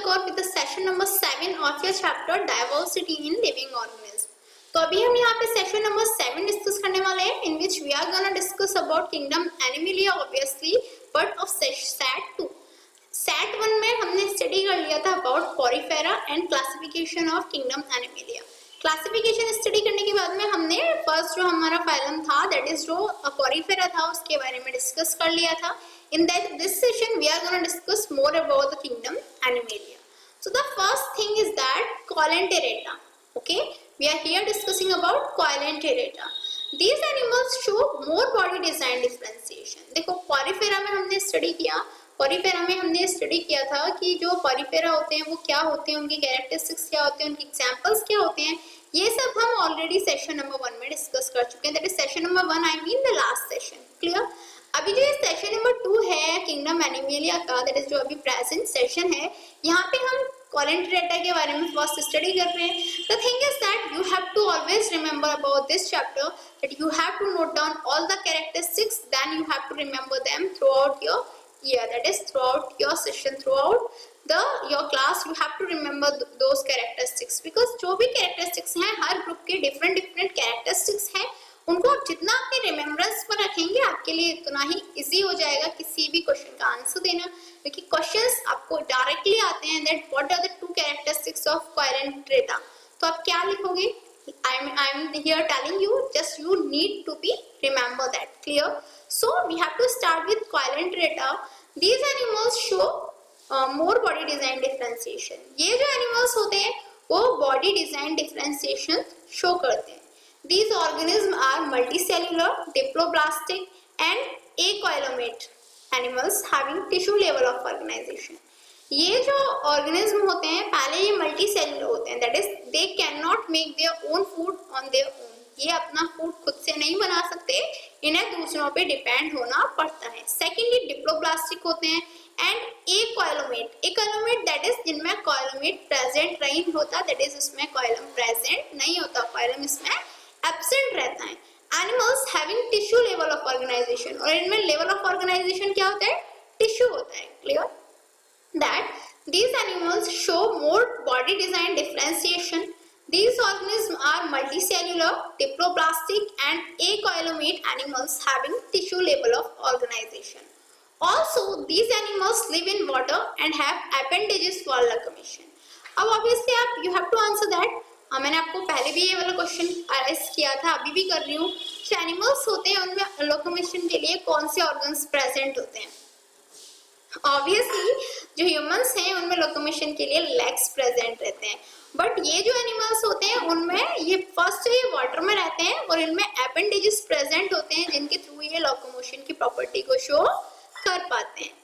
underscore with the session number 7 of your chapter diversity in living organisms. तो अभी हम यहाँ पे सेशन नंबर 7 डिस्कस करने वाले हैं, in which we are gonna discuss about kingdom Animalia obviously, but of SAT 2. SAT 1 में हमने स्टडी कर लिया था about Porifera and classification of kingdom Animalia. Classification study करने के बाद में हमने फर्स्ट जो हमारा फाइलम था दैट इज जो Porifera था उसके बारे में डिस्कस कर लिया था. In this session, we are going to discuss more about the kingdom Animalia. So the first thing is that Coelenterata. Okay, we are here discussing about Coelenterata. These animals show more body design differentiation. देखो Porifera में हमने study किया. Porifera में हमने study किया था कि जो Porifera होते हैं वो क्या होते हैं, उनकी कैरेक्टरिस्टिक्स क्या होते हैं, उनकी एग्जांपल्स क्या होते हैं. ये सब हम ऑलरेडी सेशन नंबर 1 में डिस्कस कर चुके हैं. That is session number 1, I mean the last session. Clear? अभी जो सेशन नंबर 2 है किंगडम एनिमेलिया का, दैट इज जो अभी प्रेजेंट सेशन है, यहाँ पे हम Coelenterata के बारे में फर्स्ट स्टडी कर रहे हैं. The thing is that you have to always remember about this chapter that you have to note down all the characteristics, then you have to remember them throughout your year, that is throughout your session, throughout your class you have to remember those characteristics, because जो भी characteristics हैं हर group के different characteristics हैं, उनको आप जितना अपने remembrance पर रखेंगे आपके लिए उतना ही इजी हो जाएगा किसी भी क्वेश्चन का आंसर देना, क्योंकि क्वेश्चंस आपको डायरेक्टली आते हैं that what are the 2 characteristics of Coelenterata. तो आप क्या लिखोगे? I'm here telling you, just you need to be remember that. Clear? So we have to start with Coelenterata. These animals show more body design differentiation. ये जो animals होते हैं वो body design differentiation show करते हैं. These organisms are multicellular, diploblastic and acoelomate animals having tissue level of organization. ये जो organism होते हैं पहले ये मल्टी सेलुलर होते हैं, that is they can not make their own food on their own. ये अपना फूड खुद से नहीं बना सकते, इन्हें दूसरों पे डिपेंड होना पड़ता है. सेकेंडली डिप्लोब्लास्टिक होते हैं एंड एकोएलोमेट दैट इज जिनमें कोएलोमेट प्रेजेंट नहीं होता, दैट इज उसमें कोएलम प्रेजेंट नहीं होता, कोएलम इसमें एब्सेंट रहता है. Animals having tissue level of organisation, और इनमें लेवल ऑफ ऑर्गेनाइजेशन क्या होता है? टिश्यू होता है. Clear? That these animals show more body design differentiation. These organisms are multicellular, diploblastic and acoelomate animals having tissue level of organization. Also, these animals live in water and have appendages for locomotion. अब obviously आप you have to answer that. मैंने आपको पहले भी ये वाला question arrest किया था, अभी भी कर रही हूँ. जो एनिमल्स होते हैं उनमें लोकोमोशन के लिए कौन से ऑर्गन्स प्रेजेंट होते हैं? ऑब्वियसली जो ह्यूमंस हैं उनमें लोकोमोशन के लिए लेग्स प्रेजेंट रहते हैं, बट ये जो एनिमल्स होते हैं उनमें ये फर्स्ट ये वाटर में रहते हैं और इनमें एपेंडेजेस प्रेजेंट होते हैं जिनके थ्रू ये लोकोमोशन की प्रॉपर्टी को शो कर पाते हैं.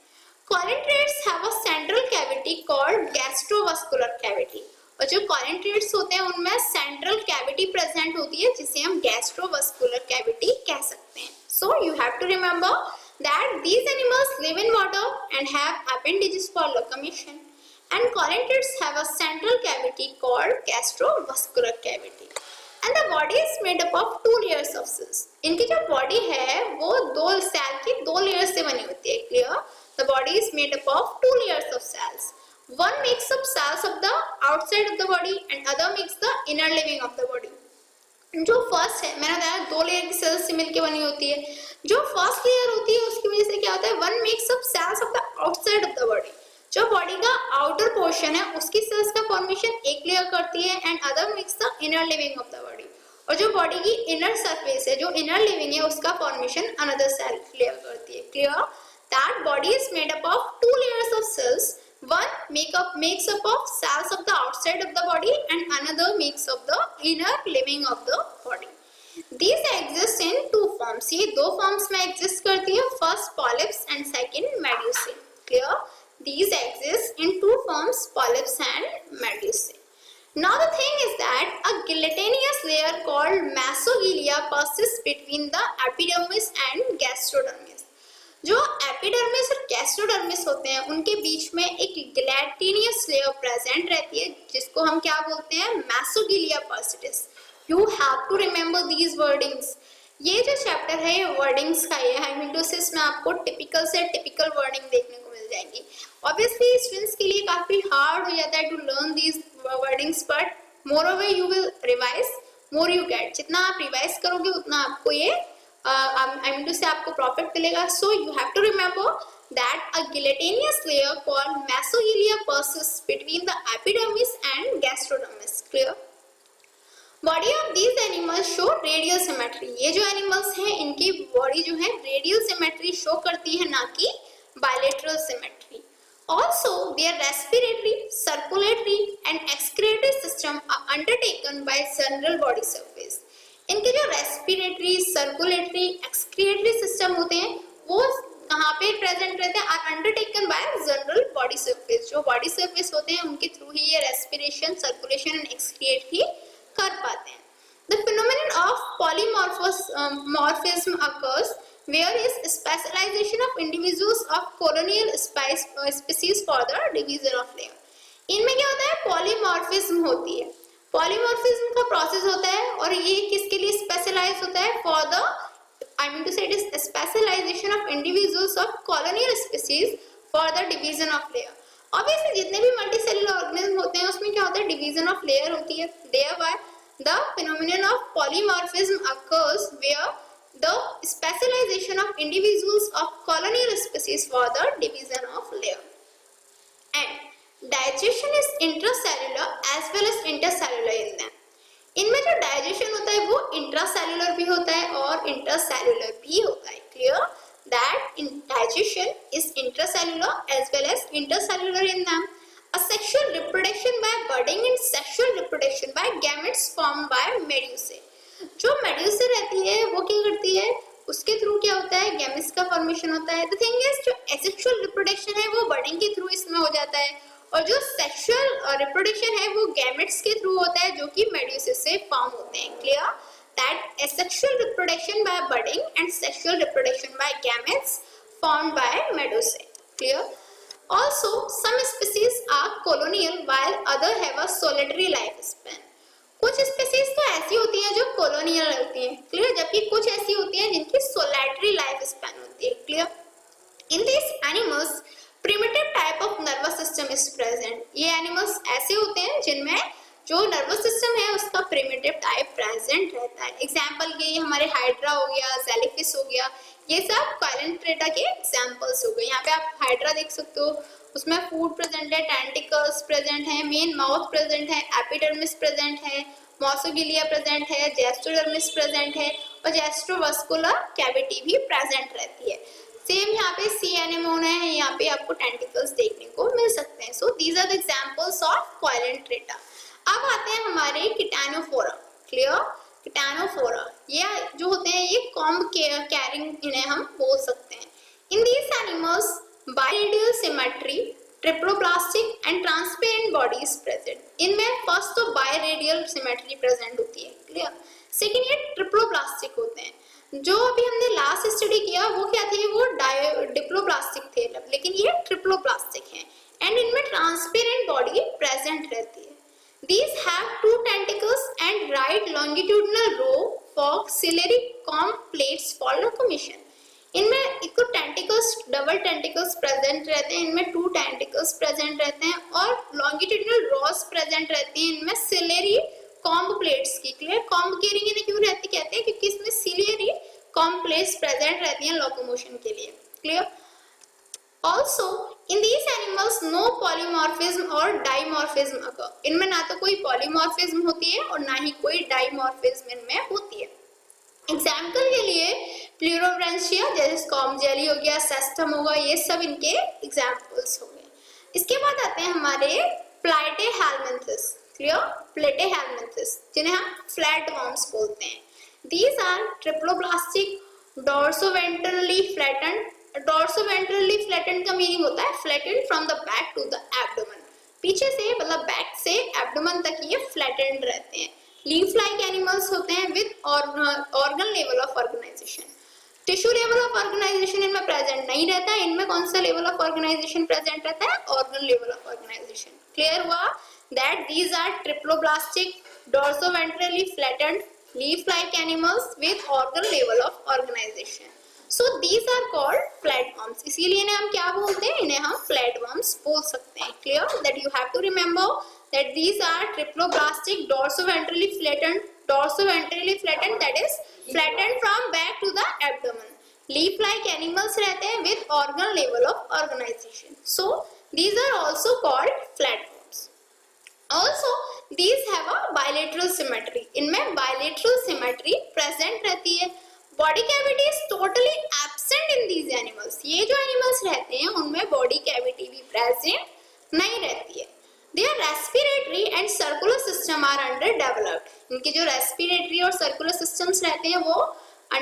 Coelentrates have a central cavity called gastrovascular cavity, और जो Coelentrates होते हैं उनमें सेंट्रल कैविटी प्रेजेंट होती है जिसे हम गैस्ट्रोवास्कुलर कैविटी कह सकते हैं. So you have to remember that these animals live in water and have appendages for locomotion, and Coelentrates have a central cavity called gastrovascular cavity, and the body is made up of 2 layers of cells. इनकी जो body है वो 2 cell की 2 layers से बनी होती है. Clear? The body is made up of 2 layers of cells. One makes up cells of the outside of the body and other makes the inner living of the body. जो first है मैंने बताया 2 layer की sales से मिलकर बनी होती है. जो फर्स्ट लेयर होती है उसकी वजह से क्या होता है? One makes up cells of the outside of the body. जो बॉडी का आउटर पोर्शन है उसकी सेल्स का फॉर्मेशन एक लेयर करती है and other makes the inner lining of the body. और जो बॉडी की इनर सरफेस है, जो इनर लिविंग है, उसका फॉर्मेशन अनदर सेल लेयर करती है. Clear? That body is made up of 2 layers of cells. One makes up of cells of the outside of the body and another makes up the inner living of the body. These exist in 2 forms. ये 2 forms में exist करती है. First polyps and second medusae. Clear? These exist in 2 forms, polyps and medusae. Now the thing is that a gelatinous layer called mesogilia persists between the epidermis and gastrodermis. जो epidermis और gastrodermis होते हैं उनके बीच में एक गिलेटिनियस layer present रहती है जिसको हम क्या बोलते हैं? Mesoglea persistence. You have to remember these wordings. ये जो चैप्टर है ये वर्डिंग्स का है. हाइमेटोसिस में आपको टिपिकल से टिपिकल वर्डिंग देखने को मिल जाएंगी. Obviously students के लिए काफी hard हो जाता है to learn these wordings, but moreover you will revise, more you get. जितना आप revise करोगे उतना आपको ये I mean to say आपको profit मिलेगा. So you have to remember that a gelatinous layer called mesohilia persists between the epidermis and gastrodermis. Clear? Body of these animals show radial symmetry. ये जो animals हैं इनकी body जो है radial symmetry show करती है, ना कि bilateral symmetry. Also, their respiratory, circulatory and excretory system are undertaken by general body surface. इनके जो रेस्पिरेटरी, सर्कुलेटरी, एक्सक्रिएटरी सिस्टम होते हैं वो कहाँ पे प्रेजेंट रहते हैं? Are undertaken by general body surface. जो बॉडी सरफेस होते हैं उनके थ्रू ही ये रेस्पिरेशन, सर्कुलेशन एंड एक्सक्रिएट ही कर पाते हैं. The phenomenon of polymorphism occurs where is specialization of individuals of colonial species for the division of layer. इनमें क्या होता है? पॉलीमॉर्फिज्म होती है. पॉलीमॉर्फिज्म का प्रोसेस होता है और ये किसके लिए स्पेशलाइज होता है? For the I mean to say it is specialization of individuals of colonial species for the division of layer. Obviously जितने भी मल्टीसेलुलर ऑर्गेनिज्म होते हैं उसमें क्या होता है? डिवीजन ऑफ लेयर होती है. Thereby the phenomenon of polymorphism occurs where the specialization of individuals of colonial species for the division of layer. And digestion is intracellular as well as intercellular in them. इनमें जो digestion होता है वो intracellular भी होता है और intercellular भी होता है. Clear? That in digestion is intracellular as well as intercellular in them. A sexual reproduction by budding and sexual reproduction by gametes formed by medusae. जो medusae रहती है वो क्या करती है? उसके थ्रू क्या होता है? गैमेट्स का फॉर्मेशन होता है. The thing is जो asexual reproduction है वो budding के थ्रू इसमें हो जाता है और जो सेक्सुअल रिप्रोडक्शन है वो गैमेट्स के थ्रू होता है जो कि मेड्यूसेस से फॉर्म होते हैं. Clear? That asexual reproduction by budding and sexual reproduction by gametes formed by medusae. Clear? Also, some species are colonial while other have a solitary lifespan. कुछ स्पीसीज तो ऐसी होती हैं जो कॉलोनियल होती हैं. क्लियर? जबकि कुछ ऐसी होती हैं जिनकी सोलिटरी लाइफ स्पैन होती है. Clear? In this animals primitive type of nervous system is present. ये एनिमल्स ऐसे होते हैं जिनमें जो नर्वस सिस्टम है उसका प्रिमिटिव टाइप प्रेजेंट रहता है. एग्जाम्पल के ये हमारे हाइड्रा हो गया, जेलीफिश हो गया, ये सब काइलेंट्रेटा के एग्जाम्पल्स हो गए. यहाँ पे आप हाइड्रा देख सकते हो, उसमें फूड प्रेजेंट है, टेंटिकल्स प्रेजेंट है, मेन माउथ प्रेजेंट है, एपिडर्मिस प्रेजेंट है, मॉसोगिलिया प्रेजेंट है, जेस्ट्रोडर्मिस प्रेजेंट है और जेस्ट्रोवास्कुलर कैविटी भी प्रेजेंट रहती है. सेम यहाँ पे सी एनेमोना है, यहाँ पे आपको टेंटिकल्स देखने को मिल सकते हैं. So these are the examples of coelenterata. अब आते हैं हमारे किटानोफोरा. क्लियर? किटानोफोरा ये जो होते हैं ये कॉम्ब कैरिंग इन्हें हम बोल सकते हैं. In these animals biradial symmetry, triploblastic and transparent body is present. इनमें फर्स्ट तो बायरेडियल सिमेट्री प्रेजेंट होती है. क्लियर? सेकेंड ये ट्रिप्लोब्लास्टिक होते हैं. जो अभी हमने लास्ट स्टडी किया वो क्या थे? वो डिप्लोब्लास्टिक थे, लेकिन ये ट्रिप्लोब्लास्टिक हैं एंड इनमें ट्रांसपेरेंट बॉडी प्रेजेंट रहती है. These have two tentacles and right longitudinal row for ciliary comb plates for locomotion. इनमें एक तो टेंटिकल्स, डबल टेंटिकल्स प्रेजेंट रहते हैं, इनमें टू टेंटिकल्स प्रेजेंट रहते हैं और लॉन्गिट्यूडिनल रॉस प्रेजेंट रहती है इनमें सिलेरी कॉम्ब प्लेट्स की. क्लियर? कॉम्ब केयरिंग इन्हें क्यों रहती कहते हैं? क्योंकि इसमें सिलेरी कॉम्ब प्लेट्स प्रेजेंट रहती हैं लोकोमोशन के लिए. Clear? Also, in these animals no polymorphism or dimorphism occur. इनमें ना तो कोई polymorphism होती है और ना ही कोई dimorphism इनमें होती है. एग्जाम्पल के लिए प्लूरोब्रेंशिया जैसे स्कॉम जेली हो गया, सेस्टम होगा, ये सब इनके एग्जाम्पल्स हो गए. इसके बाद आते हैं हमारे प्लेटेहेलमिन्थस. क्लियर? प्लेटेहेलमिन्थस जिन्हें हम फ्लैट वॉर्म्स बोलते हैं. These are triploblastic, dorsoventrally flattened. Dorsoventrally flattened का मीनिंग होता है flattened from the back to the abdomen. पीछे से मतलब बैक से एब्डोमेन तक ये फ्लैटेंड रहते हैं. लीफ लाइक एनिमल्स होते हैं with organ level of organisation. Tissue level of organisation इनमें प्रेजेंट नहीं रहता है. इनमें कौन सा लेवल ऑफ ऑर्गेनाइजेशन प्रेजेंट रहता है? Organ level of organization. Clear हुआ? That these are triploblastic, dorsoventrally flattened, leaf like animals with organ level of organization. So these are called flatworms. इसीलिए इन्हें हम क्या बोलते हैं? इन्हें हम flatworms टर्म्स बोल सकते हैं. Clear that you have to remember that these are triploblastic, dorsoventrally flattened, that is flattened from back to the abdomen. Leaf like animals रहते हैं with organ level of organization. So these are also called flatworms. Also, these have a bilateral symmetry. इनमें bilateral symmetry present रहती है. Body cavity is totally absent in these animals. ये जो animals रहते हैं उनमें body cavity भी present नहीं रहती है. Their respiratory and circular system are underdeveloped. इनके जो respiratory और circular systems रहते हैं वो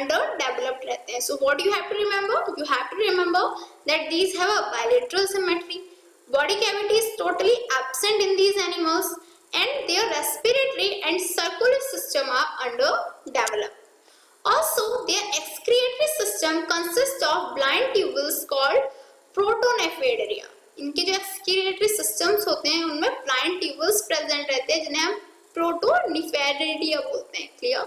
underdeveloped रहते हैं. So what do you have to remember? You have to remember that these have a bilateral symmetry. Body cavity is totally absent in these animals and their respiratory and circulatory system are underdeveloped. Also, their excretory system consists of blind tubules called protonephrida. इनके जो excretory systems होते हैं उनमें blind tubules present रहते हैं जिन्हें हम protonephrida बोलते हैं. Clear?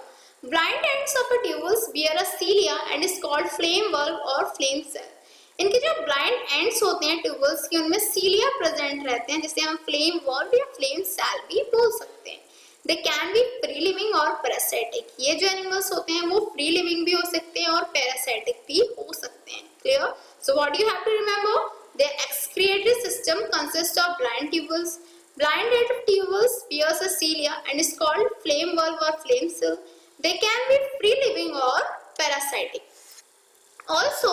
Blind ends of a tubules bear a cilia and is called flame valve or flame cell. इनके जो ब्लाइंड एंड्स होते हैं ट्यूबल्स के उनमें सीलिया प्रेजेंट रहते हैं जिसे हम फ्लेम वॉल्व या फ्लेम सेल भी बोल सकते हैं. They can be free living और पैरासाइटिक. ये जो एनिमल्स होते हैं वो फ्री लिविंग भी हो सकते हैं और पैरासाइटिक भी हो सकते हैं. Clear? So what you have to remember, the excretory system consist of blind tubules. Blind end of tubules bears a cilia and is called flame valve or flame cell. They can be free living or parasitic. Also,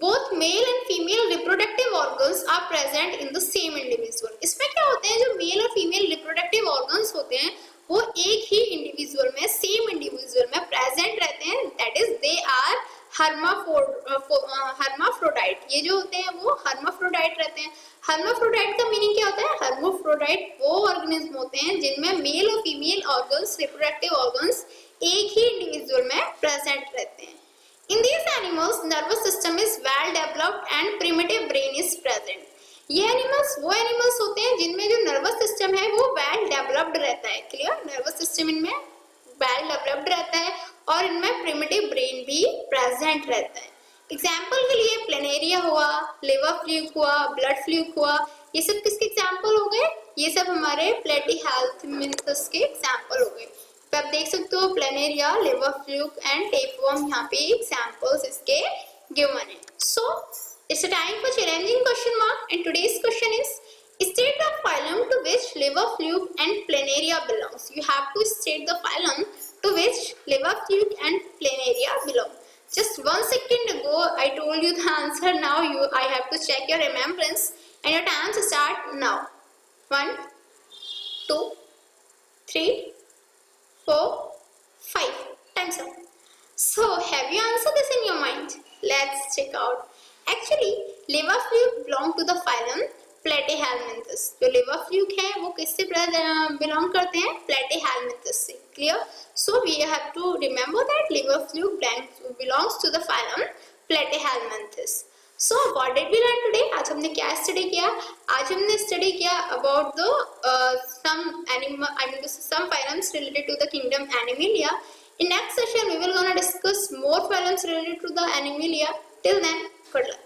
both male and female reproductive organs are present in the same individual. इसमें क्या होते हैं, जो mail और female reproductive organs होते हैं वो एक ही इंडिविजुअल में, सेम इंडिविजुअल में प्रेजेंट रहते हैं. That is they are hermaphrodite. ये जो होते हैं वो हर्माफ्रोडाइट रहते हैं. हर्माफ्रोडाइट का मीनिंग क्या होता है? हर्माफ्रोडाइट वो ऑर्गेनिज्म होते हैं जिनमें मेल और फीमेल ऑर्गन्स, रिप्रोडक्टिव ऑर्गन्स एक ही इंडिविजुअल में प्रेजेंट रहते हैं. In these animals, nervous system is well developed and primitive brain is present. ये एनिमल्स वो एनिमल्स होते हैं जिनमें जो नर्वस सिस्टम है वो वेल डेवलप्ड रहता है. क्लियर? नर्वस सिस्टम इनमें वेल डेवलप्ड रहता है और इनमें प्रिमिटिव ब्रेन भी प्रेजेंट रहता है. एग्जाम्पल के लिए प्लेनेरिया हुआ, लिवर फ्लूक हुआ, ब्लड फ्लूक हुआ, ये सब किसके एग्जाम्पल हो गए? ये सब हमारे प्लेटीहेल्मिन्थस के एग्जाम्पल हो गए. तो आप देख सकते हो planaria, liver fluke and tapeworm यहाँ पे एग्जाम्पल्स इसके गिवन है. So it's a time for challenging question mark and today's question is state the phylum to which liver fluke and planaria belongs. You have to state the phylum to which liver fluke and planaria belong. Just 1 second ago I told you the answer. Now I have to check your remembrance and your time to start now. 1 2 3 4 5 time's up. So have you answered this in your mind? Let's check out. Actually liver fluke belong to the phylum Platyhelminthes. जो liver fluke है वो किससे belong करते हैं? Platyhelminthes से. Clear? So we have to remember that liver fluke belongs to the phylum Platyhelminthes. So what did we learn today? आज हमने क्या स्टडी किया? आज हमने स्टडी किया about the some phylums related to the kingdom Animalia. In next session we will gonna discuss more phylums related to the Animalia. Till then, good luck.